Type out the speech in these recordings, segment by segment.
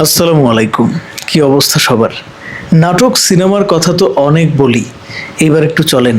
আসসালামু আলাইকুম। কি অবস্থা সবার? নাটক সিনেমার কথা তো অনেক বলি, এবার একটু চলেন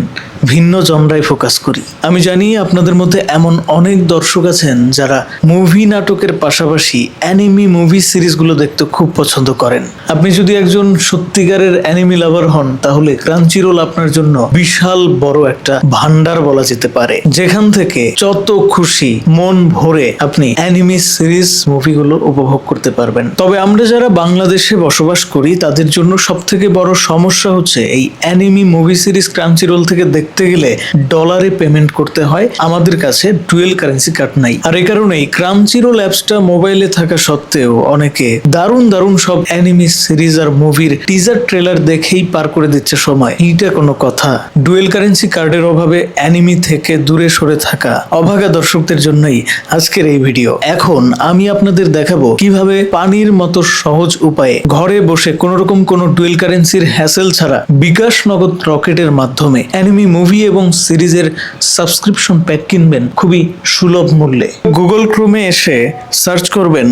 ভিন্ন জনরায় ফোকাস করি। আমি জানি আপনাদের মধ্যে এমন অনেক দর্শক আছেন যারা মুভি নাটকের পাশাপাশি অ্যানিমি মুভি সিরিজগুলো দেখতে খুব পছন্দ করেন। আপনি যদি একজন সত্যিকারের অ্যানিমি লাভার হন তাহলে ক্রাঞ্চিরোল আপনার জন্য বিশাল বড় একটা ভান্ডার বলা যেতে পারে, যেখান থেকে যত খুশি মন ভরে আপনি অ্যানিমি সিরিজ মুভিগুলো উপভোগ করতে পারবেন। তবে আমরা যারা বাংলাদেশে বসবাস করি তাদের জন্য সব থেকে বড় সমস্যা হচ্ছে এই অ্যানিমি মুভি সিরিজ ক্রাঞ্চিরোল থেকে দেখতে গেলে ডলারে পেমেন্ট করতে হয়। আমাদের কাছে ডুয়েল কারেন্সি কার্ড নাই, আর এই কারণেই ক্রাঞ্চিরোল অ্যাপসটা মোবাইলে থাকা সত্ত্বেও অনেকে দারুণ দারুণ সব অ্যানিমি সিরিজ আর মুভির টিজার ট্রেলার দেখেই পার করে দিচ্ছে সময়। এইটা কোনো কথা? ডুয়েল কারেন্সি কার্ডের অভাবে অ্যানিমি থেকে দূরে সরে থাকা অভাগা দর্শকদের জন্যই আজকের এই ভিডিও। এখন আমি আপনাদের দেখাবো কিভাবে পানির মতো সহজ উপায়ে ঘরে বসে কোনোরকম কোনো ডুয়েল কারেন্সির হ্যাসেল ছাড়া বিকাশ নগদ রকেটের মাধ্যমে অ্যানিমি মুভি এবং সিরিজের সাবস্ক্রিপশন প্যাক কিনবেন খুবই সুলভ মূল্যে। গুগল ক্রোমে এসে সার্চ করবেন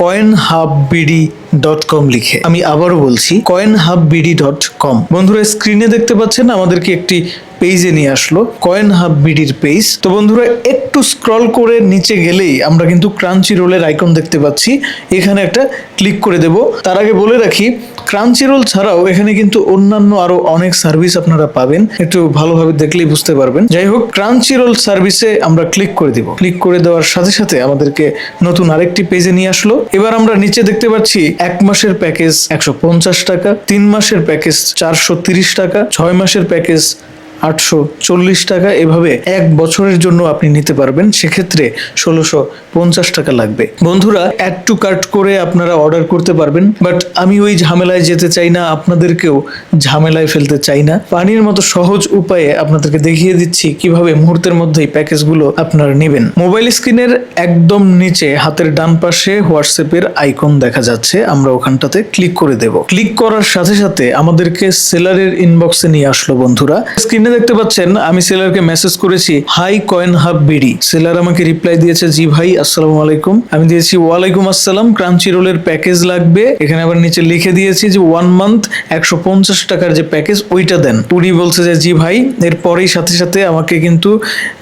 coinhubbd.com লিখে। আমি আবারও বলছি coinhubbd.com। বন্ধুরা স্ক্রিনে দেখতে পাচ্ছেন আমাদেরকে একটি পেজে নিয়ে আসলো, কয়েনহাববিডির পেজ। তো বন্ধুরা একটু স্ক্রল করে নিচে গেলেই আমরা কিন্তু ক্রাঞ্চিরোলের আইকন দেখতে পাচ্ছি, এখানে একটা ক্লিক করে দেব। তার আগে বলে রাখি ক্রাঞ্চিরোল ছাড়াও এখানে কিন্তু অন্যান্য আরো অনেক সার্ভিস আপনারা পাবেন, একটু ভালোভাবে দেখলেই বুঝতে পারবেন। যাই হোক, ক্রাঞ্চিরোল সার্ভিসে আমরা ক্লিক করে দিব। ক্লিক করে দেওয়ার সাথে সাথে আমাদেরকে নতুন আরেকটি পেজে নিয়ে আসলো। এবার আমরা নিচে দেখতে পাচ্ছি 1 মাসের প্যাকেজ 150 টাকা, 3 মাসের প্যাকেজ 430 টাকা, 6 মাসের প্যাকেজ 840 টাকা, এভাবে 1 বছরের জন্য আপনি নিতে পারবেন। সেক্ষেত্রে 1650 টাকা লাগবে। বন্ধুরা অ্যাড টু কার্ট করে আপনারা অর্ডার করতে পারবেন, বাট আমি ওই ঝামেলায় যেতে চাই না, আপনাদেরকেও ঝামেলায় ফেলতে চাই না। পানির মতো সহজ উপায়ে আপনাদেরকে দেখিয়ে দিচ্ছি কিভাবে মুহূর্তের মধ্যেই প্যাকেজগুলো আপনারা নেবেন। মোবাইল স্ক্রিনের একদম নিচে হাতের ডান পাশে হোয়াটসঅ্যাপের আইকন দেখা যাচ্ছে, আমরা ওখানটাতে ক্লিক করে দেব। ক্লিক করার সাথে সাথে আমাদেরকে সেলারের ইনবক্সে নিয়ে আসলো। বন্ধুরা স্ক্রিনে দেখতে পাচ্ছেন আমি সেলারকে মেসেজ করেছি হাই কয়েনহাববিডি। সেলার আমাকে রিপ্লাই দিয়েছে জি ভাই আসসালামু আলাইকুম। আমি দিয়েছি ওয়ালাইকুম আসসালাম, ক্রাঞ্চিরোলের প্যাকেজ লাগবে। এখানে আবার নিচে লিখে দিয়েছি যে 1 মান্থ 150 টাকার যে প্যাকেজ ওইটা দেন। উনি বলছে যে জি ভাই। এরপরেই সাথে সাথে আমাকে কিন্তু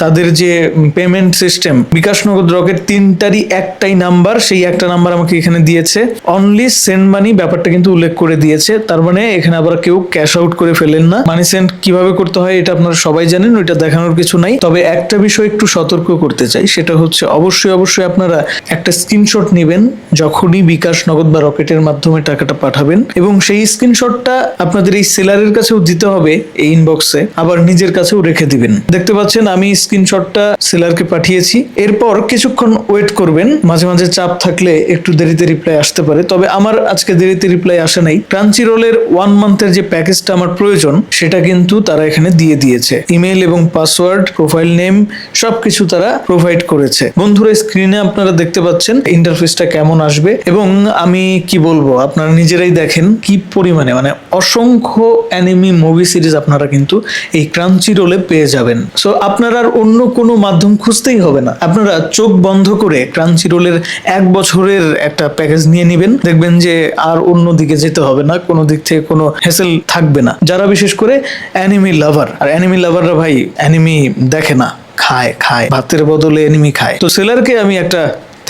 তাদের যে পেমেন্ট সিস্টেম বিকাশ নগদ রকেট 3টারই একটাই নাম্বার, সেই একটা নাম্বার আমাকে এখানে দিয়েছে। অনলি সেন্ড মানি ব্যাপারটা কিন্তু উল্লেখ করে দিয়েছে। তার মানে এখানে আবার কেউ ক্যাশ আউট করে ফেলেন না। মানি সেন্ড কিভাবে করতে হয় এটা আপনারা সবাই জানেন, ওইটা দেখানোর কিছু নাই। তবে একটা বিষয় একটু সতর্ক করতে চাই, সেটা হচ্ছে অবশ্যই আপনারা একটা স্ক্রিনশট নেবেন যখনই বিকাশ নগদ বা রকেটের মাধ্যমে টাকাটা পাঠাবেন, এবং সেই স্ক্রিনশটটা আপনাদের এই সেলারের কাছেও দিতে হবে এই ইনবক্সে, আবার নিজের কাছেও রেখে দিবেন। দেখতে পাচ্ছেন আমি স্ক্রিনশটটা সেলারকে পাঠিয়েছি। এরপর কিছুক্ষণ ওয়েট করবেন, মাঝে মাঝে চাপ থাকলে একটু দেরিতে রিপ্লাই আসতে পারে। তবে আমার আজকে দেরিতে রিপ্লাই আসে নাই। ক্রাঞ্চিরোলের 1 মান্থের যে প্যাকেজটা আমার প্রয়োজন সেটা কিন্তু তারা এখানে দিয়ে দিয়েছে। ইমেল এবং পাসওয়ার্ড, প্রোফাইল নেম সবকিছু তারা প্রোভাইড করেছে। বন্ধুরা স্ক্রিনে আপনারা দেখতে পাচ্ছেন ইন্টারফেসটা কেমন আসবে, এবং আমি কি বলবো আপনারা নিজেরাই দেখেন কি পরিমাণে মানে অসংখ্য অ্যানিমি মুভি সিরিজ আপনারা কিন্তু এই ক্রাঞ্চিরোলে পেয়ে যাবেন। সো আপনারা আর অন্য কোনো মাধ্যম খুঁজতেই হবে না, আপনারা চোখ বন্ধ করে ক্রাঞ্চিরোলের 1 বছরের একটা প্যাকেজ নিয়ে নেবেন। দেখবেন যে আর অন্য দিকে যেতে হবে না, কোনো দিক থেকে কোনো হ্যাসেল থাকবে না। যারা বিশেষ করে অ্যানিমি লাভার, আর অ্যানিমি লাভাররা ভাই অ্যানিমি দেখে না, খায় ভাতের বদলে অ্যানিমি খায়। তো সেলারকে আমি একটা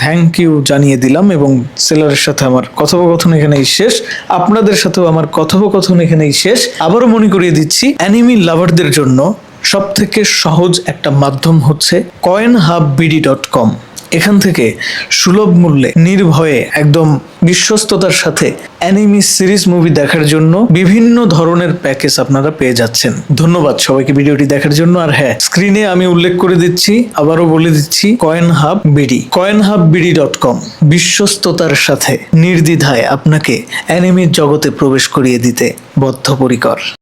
থ্যাংক ইউ জানিয়ে দিলাম, এবং সেলারের সাথে আমার কথোপকথন এখানেই শেষ। আপনাদের সাথেও আমার কথোপকথন এখানেই শেষ। আবারও মনে করিয়ে দিচ্ছি, অ্যানিমি লাভারদের জন্য সব থেকে সহজ একটা মাধ্যম হচ্ছে coinhubbd.com। এখান থেকে সুলভ মূল্যে নির্ভয়ে একদম বিশ্বস্ততার সাথে অ্যানিমি সিরিজ মুভি দেখার জন্য বিভিন্ন ধরনের প্যাকেজ আপনারা পেয়ে যাচ্ছেন। ধন্যবাদ সবাইকে ভিডিওটি দেখার জন্য। আর হ্যাঁ, স্ক্রিনে আমি উল্লেখ করে দিচ্ছি, আবারও বলে দিচ্ছি, coinhubbd.com বিশ্বস্ততার সাথে নির্দ্বিধায় আপনাকে অ্যানিমির জগতে প্রবেশ করিয়ে দিতে বদ্ধপরিকর।